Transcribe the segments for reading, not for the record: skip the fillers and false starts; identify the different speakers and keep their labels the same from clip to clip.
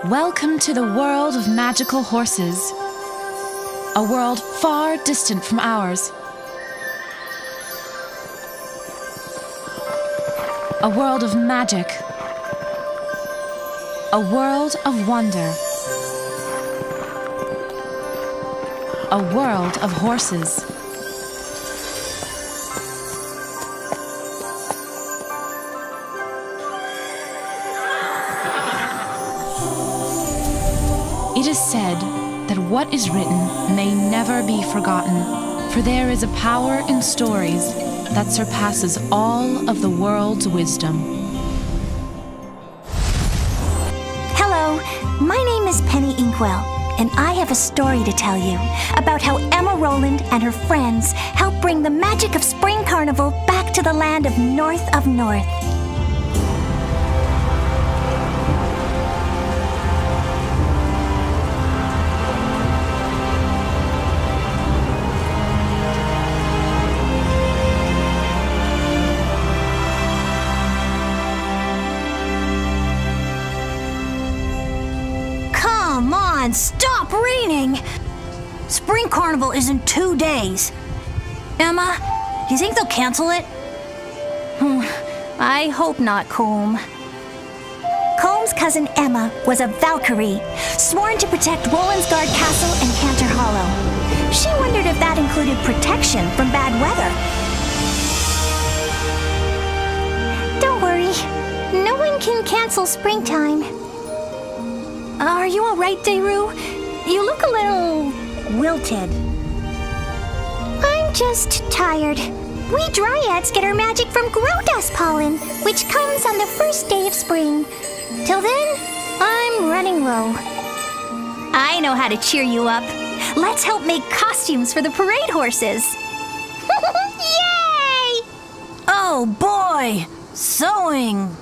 Speaker 1: Welcome to the world of magical horses, a world far distant from ours. A world of magic, a world of wonder, a world of horses. It is said that what is written may never be forgotten, for there is a power in stories that surpasses all of the world's wisdom.
Speaker 2: Hello, my name is Penny Inkwell, and I have a story to tell you about how Emma Rowland and her friends helped bring the magic of Spring Carnival back to the land of North. Come on, stop raining! Spring Carnival is in 2 days. Emma, do you think they'll cancel it? I hope not, Combe. Combe's cousin Emma was a Valkyrie, sworn to protect Wollensgard Castle and Cantor Hollow. She wondered if that included protection from bad weather. Don't worry, no one can cancel springtime. Are you all right, Deru? You look a little wilted. I'm just tired. We dryads get our magic from Growdust pollen, which comes on the first day of spring. Till then, I'm running low. I know how to cheer you up. Let's help make costumes for the parade horses. Yay! Oh boy, sewing.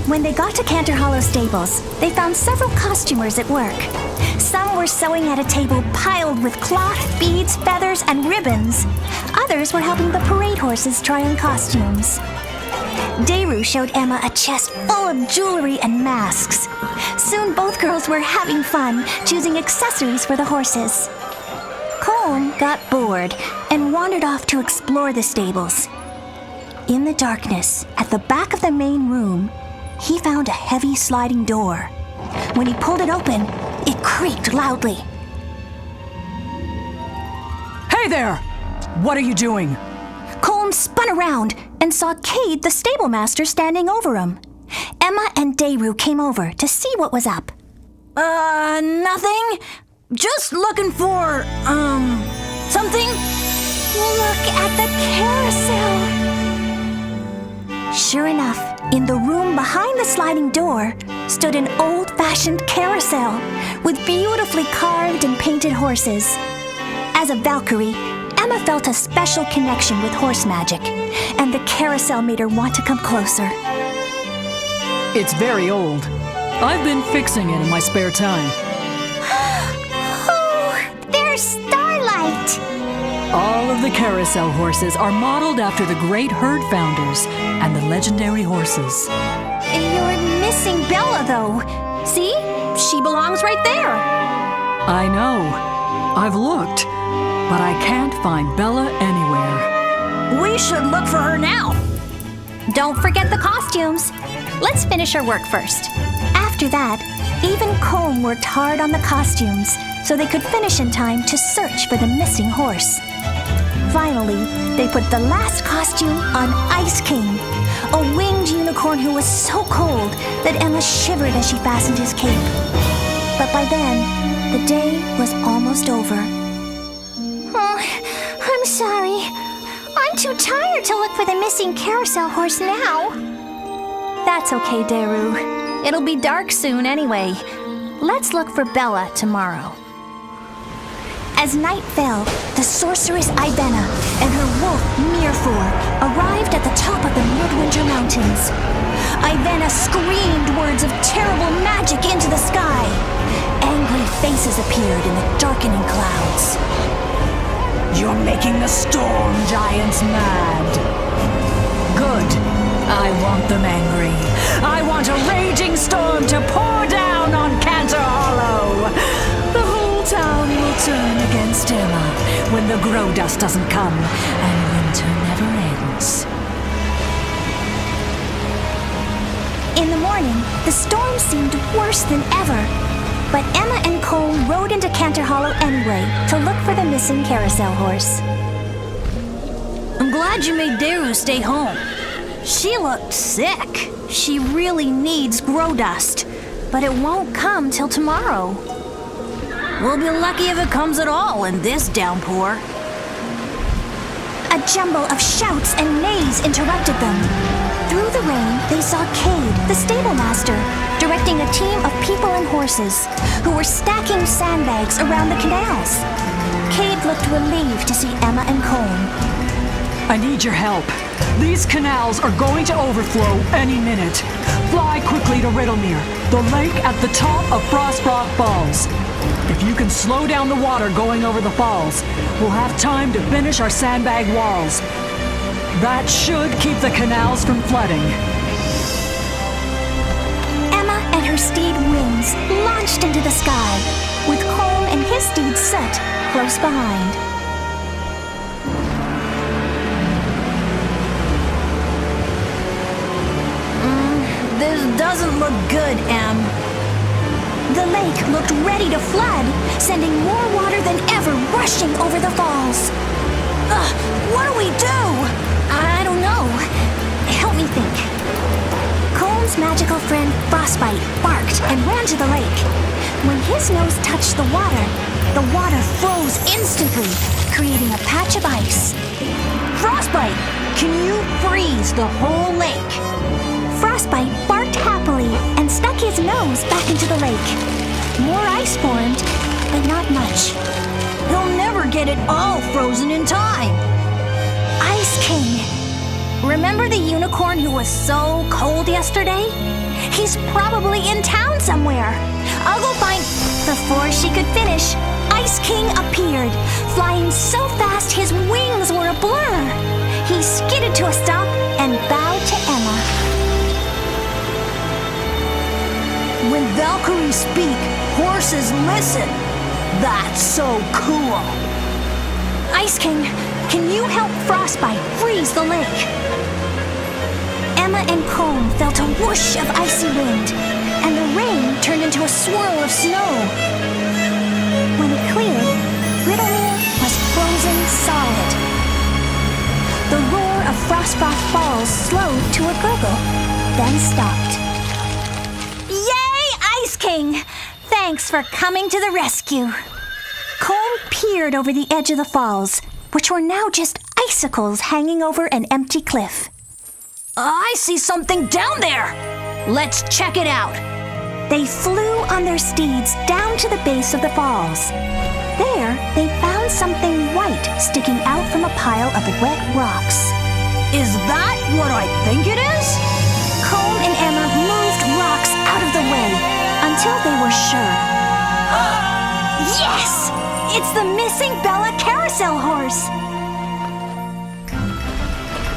Speaker 2: When they got to Cantor Hollow stables, they found several costumers at work. Some were sewing at a table piled with cloth, beads, feathers, and ribbons. Others were helping the parade horses try on costumes. Deru showed Emma a chest full of jewelry and masks. Soon both girls were having fun, choosing accessories for the horses. Combe got bored and wandered off to explore the stables. In the darkness, at the back of the main room, he found a heavy sliding door. When he pulled it open, it creaked loudly.
Speaker 3: Hey there! What are you doing?
Speaker 2: Combe spun around and saw Cade, the stable master, standing over him. Emma and Deru came over to see what was up. Nothing. Just looking for, something. Look at the carousel. Sure enough, in the room behind the sliding door stood an old-fashioned carousel with beautifully carved and painted horses. As a Valkyrie, Emma felt a special connection with horse magic, and the carousel made her want to come closer.
Speaker 3: It's very old. I've been fixing it in my spare time.
Speaker 2: Oh, there's Starlight!
Speaker 3: All of the carousel horses are modeled after the great herd founders and the legendary horses.
Speaker 2: You're missing Bella, though. See? She belongs right there.
Speaker 3: I know. I've looked, but I can't find Bella anywhere.
Speaker 2: We should look for her now. Don't forget the costumes. Let's finish our work first. After that, even Combe worked hard on the costumes so they could finish in time to search for the missing horse. Finally, they put the last costume on Ice King, a winged unicorn who was so cold that Emma shivered as she fastened his cape. But by then, the day was almost over. Oh, I'm sorry. I'm too tired to look for the missing carousel horse now. That's okay, Deru. It'll be dark soon anyway. Let's look for Bella tomorrow. As night fell, the sorceress Ivana and her wolf Mirfor arrived at the top of the Midwinter Mountains. Ivana screamed words of terrible magic into the sky. Angry voices appeared in the darkening clouds.
Speaker 3: You're making the storm giants mad. Good. I want them angry. I want a raging storm to pour down on Cantor Hollow. The whole town will turn against Emma when the grow dust doesn't come and winter never ends.
Speaker 2: In the morning, the storm seemed worse than ever. But Emma and Colm rode into Cantor Hollow anyway to look for the missing carousel horse.
Speaker 4: I'm glad you made Daru stay home. She looked sick. She really needs grow dust, but it won't come till tomorrow. We'll be lucky if it comes at all in this downpour.
Speaker 2: A jumble of shouts and neighs interrupted them. Through the rain, they saw Cade, the stable master, directing a team of people and horses who were stacking sandbags around the canals. Cade looked relieved to see Emma and Colm.
Speaker 3: I need your help. These canals are going to overflow any minute. Fly quickly to Riddlemere, the lake at the top of Frostrock Falls. If you can slow down the water going over the falls, we'll have time to finish our sandbag walls. That should keep the canals from flooding.
Speaker 2: Emma and her steed Wings launched into the sky, with Colm and his steed Soot close behind.
Speaker 4: This doesn't look good, Em.
Speaker 2: The lake looked ready to flood, sending more water than ever rushing over the falls. What do we do?
Speaker 4: I don't know.
Speaker 2: Help me think. Colm's magical friend Frostbite barked and ran to the lake. When his nose touched the water froze instantly, creating a patch of ice.
Speaker 4: Frostbite, can you freeze the whole lake?
Speaker 2: Frostbite barked happily and stuck his nose back into the lake. More ice formed, but not much.
Speaker 4: He'll never get it all frozen in time.
Speaker 2: Ice King.
Speaker 4: Remember the unicorn who was so cold yesterday?
Speaker 2: He's probably in town somewhere. I'll go find... Before she could finish, Ice King appeared, flying so fast his wings were a blur. He skidded to a stop and bowed to Emma.
Speaker 4: When Valkyries speak, horses listen. That's so cool.
Speaker 2: Ice King, can you help Frostbite freeze the lake? Emma and Colm felt a whoosh of icy wind, and the rain turned into a swirl of snow. When it cleared, Riddlemere was frozen solid. The roar of Frostbite Falls slowed to a gurgle, then stopped. Yay, Ice King! Thanks for coming to the rescue. Colm peered over the edge of the falls, which were now just icicles hanging over an empty cliff.
Speaker 4: I see something down there. Let's check it out.
Speaker 2: They flew on their steeds down to the base of the falls. There, they found something white sticking out from a pile of wet rocks.
Speaker 4: Is that what I think it is?
Speaker 2: Colm and Emma moved rocks out of the way until they were sure. Yes! It's the missing Bella Carousel horse!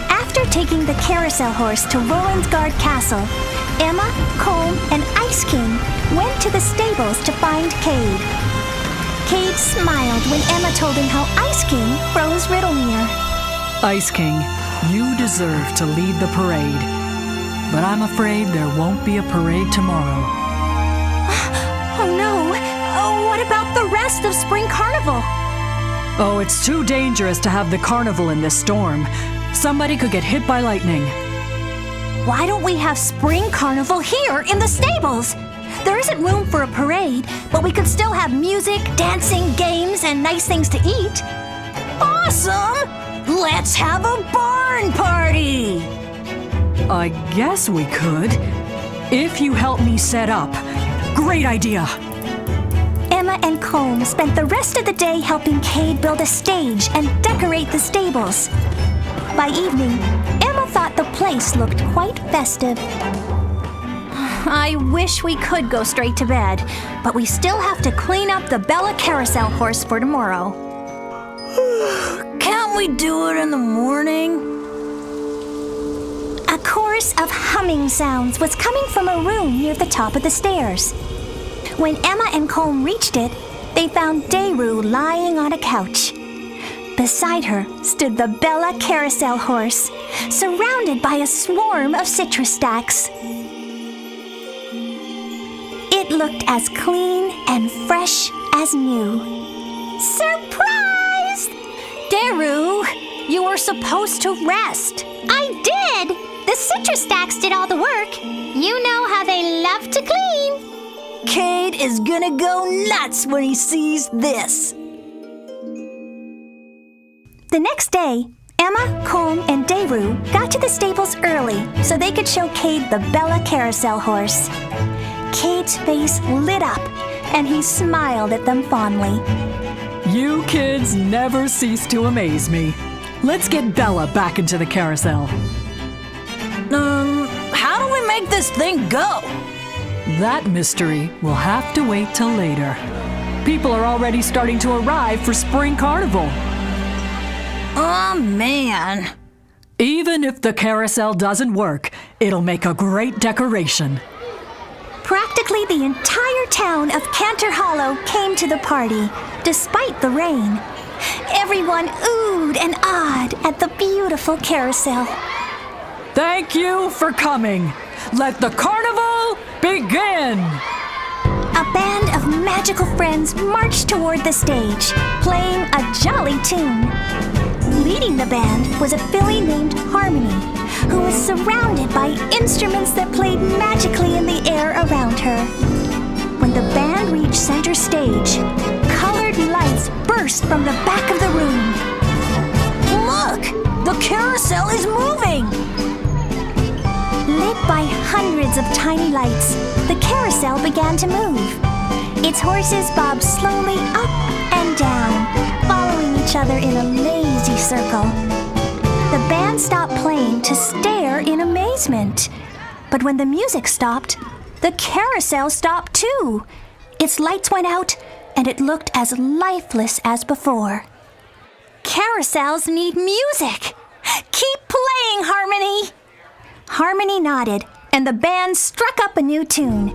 Speaker 2: After taking the carousel horse to Rolandsgard Castle, Emma, Colm, and Ice King went to the stables to find Cade. Cade smiled when Emma told him how Ice King froze Riddlemere.
Speaker 3: Ice King, you deserve to lead the parade. But I'm afraid there won't be a parade tomorrow.
Speaker 2: Oh no! Oh, what about the rest of Spring Carnival?
Speaker 3: Oh, it's too dangerous to have the carnival in this storm. Somebody could get hit by lightning.
Speaker 2: Why don't we have Spring Carnival here in the stables? There isn't room for a parade, but we could still have music, dancing, games, and nice things to eat.
Speaker 4: Awesome! Let's have a barn party!
Speaker 3: I guess we could. If you help me set up. Great idea!
Speaker 2: Emma and Colm spent the rest of the day helping Cade build a stage and decorate the stables. By evening, Emma thought the place looked quite festive. I wish we could go straight to bed, but we still have to clean up the Bella Carousel horse for tomorrow.
Speaker 4: Can't we do it in the morning?
Speaker 2: A chorus of humming sounds was coming from a room near the top of the stairs. When Emma and Colm reached it, they found Daru lying on a couch. Beside her stood the Bella Carousel horse, surrounded by a swarm of citrus stacks. It looked as clean and fresh as new. Surprise!
Speaker 4: Daru, you were supposed to rest.
Speaker 5: I did! The citrus stacks did all the work. You know how they love to clean.
Speaker 4: Cade is gonna go nuts when he sees this.
Speaker 2: The next day, Emma, Colm, and Daru got to the stables early so they could show Cade the Bella Carousel horse. Cade's face lit up, and he smiled at them fondly.
Speaker 3: You kids never cease to amaze me. Let's get Bella back into the carousel.
Speaker 4: How do we make this thing go?
Speaker 3: That mystery will have to wait till later. People are already starting to arrive for Spring Carnival.
Speaker 4: Oh, man.
Speaker 3: Even if the carousel doesn't work, it'll make a great decoration.
Speaker 2: Practically the entire town of Cantor Hollow came to the party, despite the rain. Everyone oohed and awed at the beautiful carousel.
Speaker 3: Thank you for coming. Let the carnival begin!
Speaker 2: A band of magical friends marched toward the stage, playing a jolly tune. Leading the band was a filly named Harmony, who was surrounded by instruments that played magically in the air around her. When the band reached center stage, colored lights burst from the back of the room.
Speaker 4: Look! The carousel is moving!
Speaker 2: Lit by hundreds of tiny lights, the carousel began to move. Its horses bobbed slowly up and down, following each other in a lazy circle. The band stopped playing to stare in amazement. But when the music stopped, the carousel stopped too. Its lights went out, and it looked as lifeless as before. Carousels need music! Keep playing, Harmony! Harmony nodded, and the band struck up a new tune.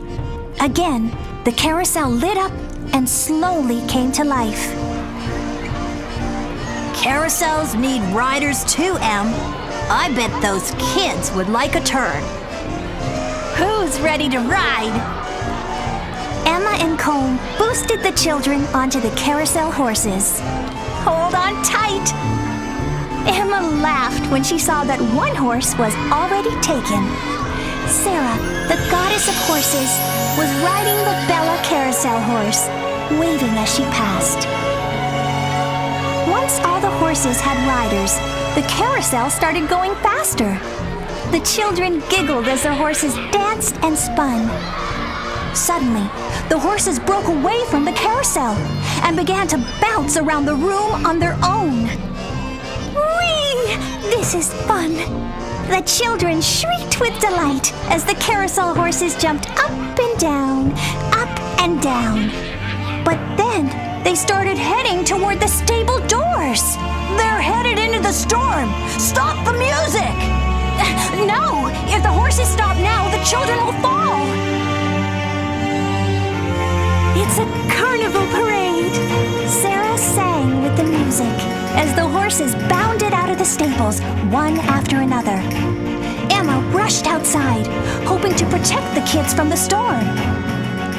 Speaker 2: Again, the carousel lit up and slowly came to life.
Speaker 4: Carousels need riders too, Em. I bet those kids would like a turn.
Speaker 2: Who's ready to ride? Emma and Colm boosted the children onto the carousel horses. Hold on tight! Emma laughed when she saw that one horse was already taken. Sara, the goddess of horses, was riding the Bella Carousel horse, waving as she passed. Once all the horses had riders, the carousel started going faster. The children giggled as their horses danced and spun. Suddenly, the horses broke away from the carousel and began to bounce around the room on their own. Whee! This is fun! The children shrieked with delight as the carousel horses jumped up and down, up and down. But then they started heading toward the stable doors.
Speaker 4: They're headed into the storm! Stop the music!
Speaker 2: No! If the horses stop now, the children will fall! It's a carnival parade! Sara sang with the music as the horses bounded out of the stables, one after another. Emma rushed outside, hoping to protect the kids from the storm.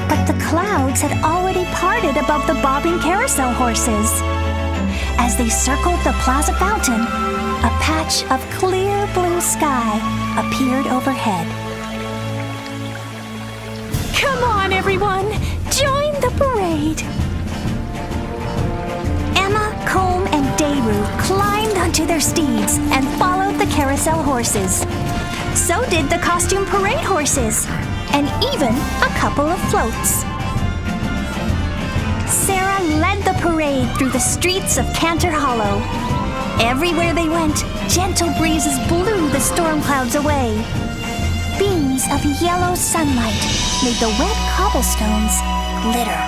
Speaker 2: But the clouds had already parted above the bobbing carousel horses. As they circled the plaza fountain, a patch of clear blue sky appeared overhead. Come on, everyone! Join the parade! Emma, Colm, and Daru climbed onto their steeds and followed the carousel horses. So did the costume parade horses, and even a couple of floats. Sara led the parade through the streets of Cantor Hollow. Everywhere they went, gentle breezes blew the storm clouds away. beams of yellow sunlight made the wet cobblestones glitter.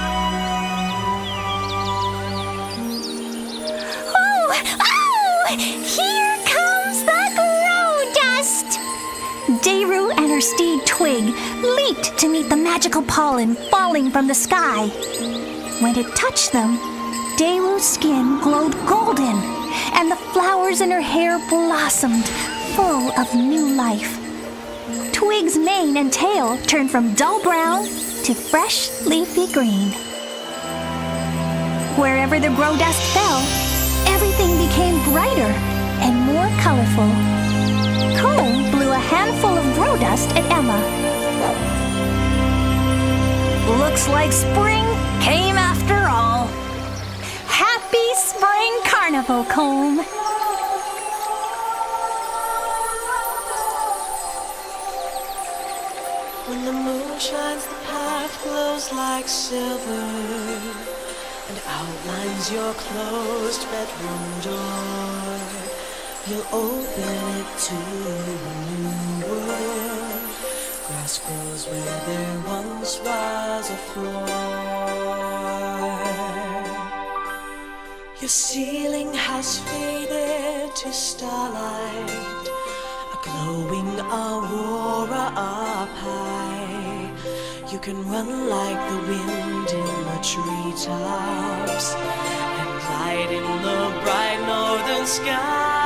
Speaker 5: Oh! Here comes the grow dust!
Speaker 2: Dayru and her steed Twig leaped to meet the magical pollen falling from the sky. When it touched them, Dayru's skin glowed golden, and the flowers in her hair blossomed, full of new life. Twig's mane and tail turned from dull brown to fresh, leafy green. Wherever the grow dust fell, everything became brighter and more colorful. Comb blew a handful of grow dust at Emma.
Speaker 4: Looks like spring came after all.
Speaker 2: Happy Spring Carnival, Comb!
Speaker 6: When the moon shines, the path glows like silver and outlines your closed bedroom door. You'll open it to a new world. Grass grows where there once was a floor. Your ceiling has faded to starlight, a glowing aurora up high. You can run like the wind in the treetops and glide in the bright northern sky.